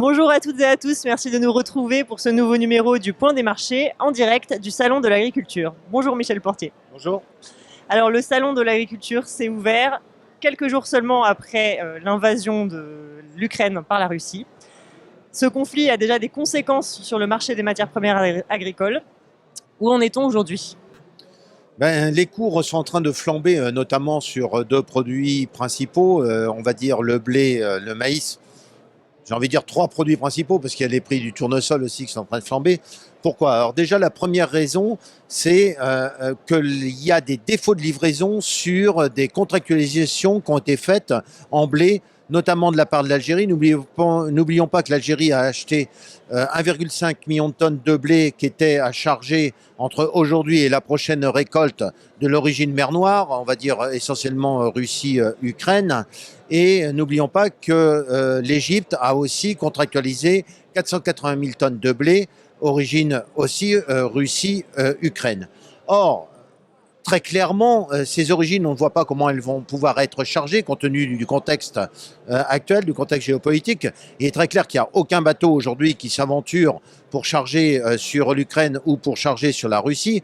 Bonjour à toutes et à tous, merci de nous retrouver pour ce nouveau numéro du Point des marchés en direct du Salon de l'Agriculture. Bonjour Michel Portier. Bonjour. Alors le Salon de l'Agriculture s'est ouvert quelques jours seulement après l'invasion de l'Ukraine par la Russie. Ce conflit a déjà des conséquences sur le marché des matières premières agricoles. Où en est-on aujourd'hui ? Les cours sont en train de flamber, notamment sur deux produits principaux, on va dire le blé, le maïs. J'ai envie de dire trois produits principaux parce qu'il y a les prix du tournesol aussi qui sont en train de flamber. Pourquoi ? Alors déjà, la première raison, c'est qu'il y a des défauts de livraison sur des contractualisations qui ont été faites en blé, notamment de la part de l'Algérie. N'oublions pas que l'Algérie a acheté 1,5 million de tonnes de blé qui étaient à charger entre aujourd'hui et la prochaine récolte de l'origine mer Noire, on va dire essentiellement Russie, Ukraine. Et n'oublions pas que l'Égypte a aussi contractualisé 480 000 tonnes de blé, origine aussi Russie, Ukraine. Or, très clairement, ces origines, on ne voit pas comment elles vont pouvoir être chargées compte tenu du contexte actuel, du contexte géopolitique. Il est très clair qu'il n'y a aucun bateau aujourd'hui qui s'aventure pour charger sur l'Ukraine ou pour charger sur la Russie.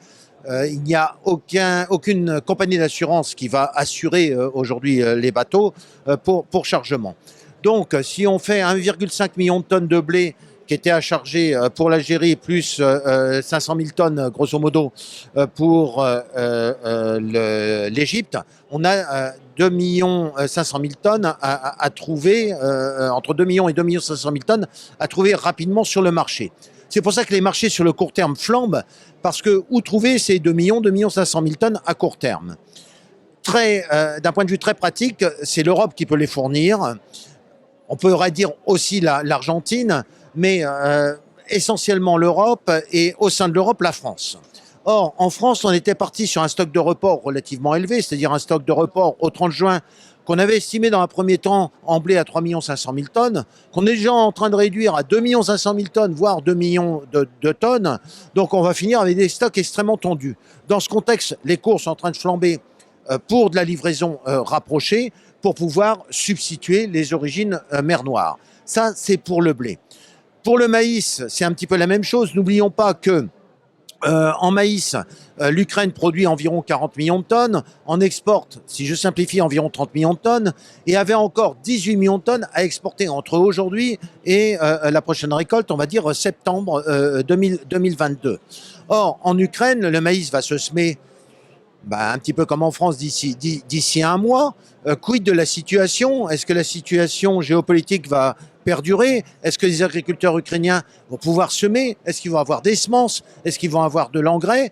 Il n'y a aucune compagnie d'assurance qui va assurer aujourd'hui les bateaux pour chargement. Donc, si on fait 1,5 million de tonnes de blé qui était à charger pour l'Algérie, plus 500 000 tonnes, grosso modo, pour l'Égypte, on a 2 500 000 tonnes à trouver, entre 2 millions et 2 500 000 tonnes à trouver rapidement sur le marché. C'est pour ça que les marchés sur le court terme flambent, parce que où trouver ces 2 500 000 tonnes à court terme ? D'un point de vue très pratique, c'est l'Europe qui peut les fournir. On pourrait dire aussi l'Argentine, mais essentiellement l'Europe et au sein de l'Europe, la France. Or, en France, on était parti sur un stock de report relativement élevé, c'est-à-dire un stock de report au 30 juin qu'on avait estimé dans un premier temps en blé à 3 500 000 tonnes, qu'on est déjà en train de réduire à 2 500 000 tonnes, voire 2 millions de tonnes. Donc on va finir avec des stocks extrêmement tendus. Dans ce contexte, les cours sont en train de flamber pour de la livraison rapprochée, pour pouvoir substituer les origines mer Noire. Ça, c'est pour le blé. Pour le maïs, c'est un petit peu la même chose. N'oublions pas que en maïs, l'Ukraine produit environ 40 millions de tonnes, en exporte, si je simplifie, environ 30 millions de tonnes, et avait encore 18 millions de tonnes à exporter entre aujourd'hui et la prochaine récolte, on va dire septembre 2022. Or, en Ukraine, le maïs va se semer un petit peu comme en France d'ici un mois. Quid de la situation ? Est-ce que la situation géopolitique va perdurer ? Est-ce que les agriculteurs ukrainiens vont pouvoir semer ? Est-ce qu'ils vont avoir des semences ? Est-ce qu'ils vont avoir de l'engrais ?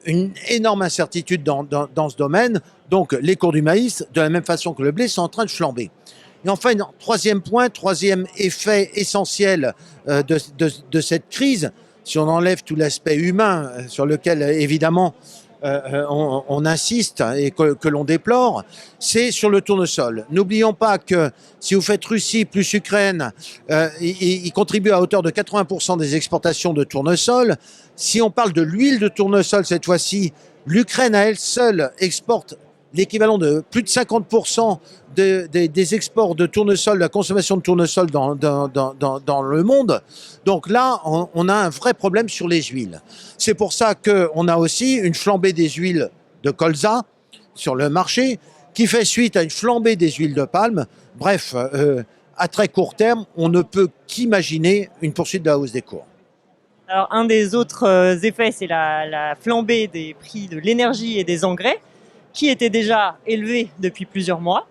Une énorme incertitude dans ce domaine. Donc les cours du maïs, de la même façon que le blé, sont en train de flamber. Et enfin, troisième point, troisième effet essentiel de cette crise, si on enlève tout l'aspect humain sur lequel évidemment on insiste et que l'on déplore, c'est sur le tournesol. N'oublions pas que si vous faites Russie plus Ukraine, il contribue à hauteur de 80% des exportations de tournesol. Si on parle de l'huile de tournesol cette fois-ci, l'Ukraine à elle seule exporte l'équivalent de plus de 50% des exports de tournesol, la consommation de tournesol dans le monde. Donc là, on a un vrai problème sur les huiles. C'est pour ça qu'on a aussi une flambée des huiles de colza sur le marché, qui fait suite à une flambée des huiles de palme. Bref, à très court terme, on ne peut qu'imaginer une poursuite de la hausse des cours. Alors un des autres effets, c'est la flambée des prix de l'énergie et des engrais, qui étaient déjà élevés depuis plusieurs mois.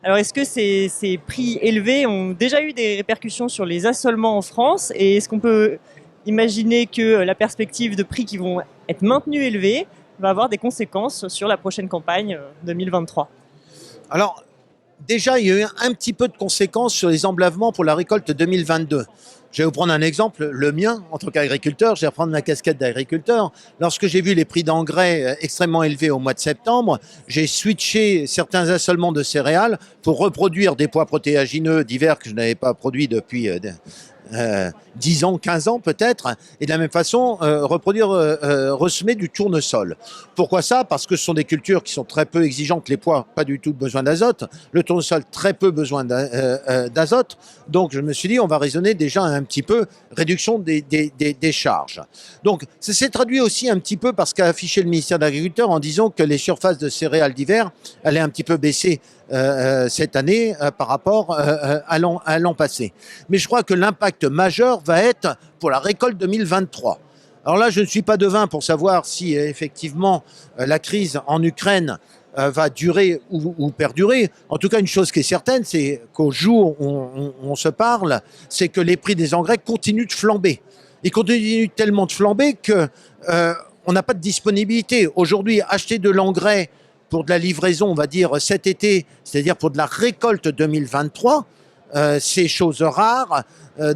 Alors est-ce que ces prix élevés ont déjà eu des répercussions sur les assolements en France ? Et est-ce qu'on peut imaginer que la perspective de prix qui vont être maintenus élevés va avoir des conséquences sur la prochaine campagne 2023 ? Alors, déjà, il y a eu un petit peu de conséquences sur les emblavements pour la récolte 2022. Je vais vous prendre un exemple, le mien, en tant qu'agriculteur, je vais reprendre ma casquette d'agriculteur. Lorsque j'ai vu les prix d'engrais extrêmement élevés au mois de septembre, j'ai switché certains assolements de céréales pour reproduire des pois protéagineux divers que je n'avais pas produits depuis 10 ans, 15 ans peut-être, et de la même façon ressemer du tournesol. Pourquoi ça? Parce que ce sont des cultures qui sont très peu exigeantes, les pois pas du tout besoin d'azote, le tournesol très peu besoin d'azote, donc je me suis dit on va raisonner déjà un petit peu réduction des charges. Donc ça s'est traduit aussi un petit peu par ce qu'a affiché le ministère de l'Agriculture en disant que les surfaces de céréales d'hiver allaient un petit peu baisser cette année par rapport à l'an passé. Mais je crois que l'impact majeur va être pour la récolte 2023. Alors là, je ne suis pas devin pour savoir si effectivement la crise en Ukraine va durer ou perdurer. En tout cas, une chose qui est certaine, c'est qu'au jour où on se parle, c'est que les prix des engrais continuent de flamber. Ils continuent tellement de flamber que on n'a pas de disponibilité. Aujourd'hui, acheter de l'engrais pour de la livraison, on va dire cet été, c'est-à-dire pour de la récolte 2023, c'est chose rare,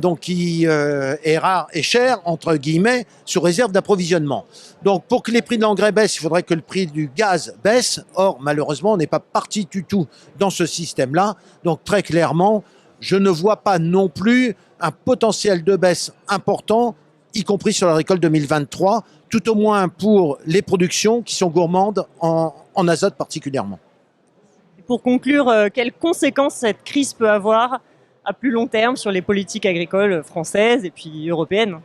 donc qui est rare et cher, entre guillemets, sous réserve d'approvisionnement. Donc pour que les prix de l'engrais baissent, il faudrait que le prix du gaz baisse. Or, malheureusement, on n'est pas parti du tout dans ce système-là. Donc très clairement, je ne vois pas non plus un potentiel de baisse important, y compris sur la récolte 2023, tout au moins pour les productions qui sont gourmandes en azote particulièrement. Pour conclure, quelles conséquences cette crise peut avoir à plus long terme sur les politiques agricoles françaises et puis européennes?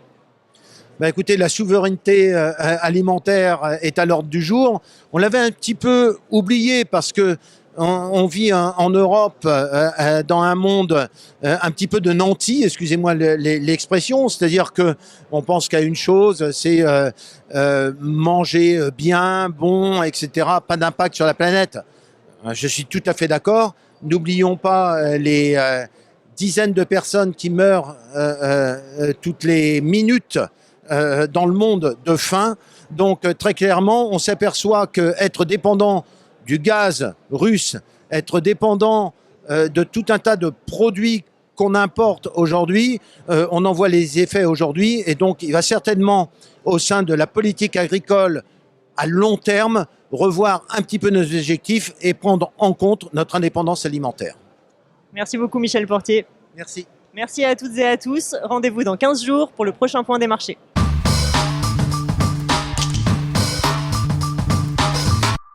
Ben écoutez, la souveraineté alimentaire est à l'ordre du jour. On l'avait un petit peu oublié parce que on vit en Europe dans un monde un petit peu de nantis, excusez-moi l'expression, c'est-à-dire que on pense qu'à une chose, c'est manger bien, bon, etc., pas d'impact sur la planète. Je suis tout à fait d'accord. N'oublions pas les dizaines de personnes qui meurent toutes les minutes dans le monde de faim. Donc très clairement, on s'aperçoit qu'être dépendant du gaz russe, être dépendant de tout un tas de produits qu'on importe aujourd'hui, on en voit les effets aujourd'hui, et donc il va certainement, au sein de la politique agricole à long terme, revoir un petit peu nos objectifs et prendre en compte notre indépendance alimentaire. Merci beaucoup Michel Portier. Merci. Merci à toutes et à tous. Rendez-vous dans 15 jours pour le prochain point des marchés.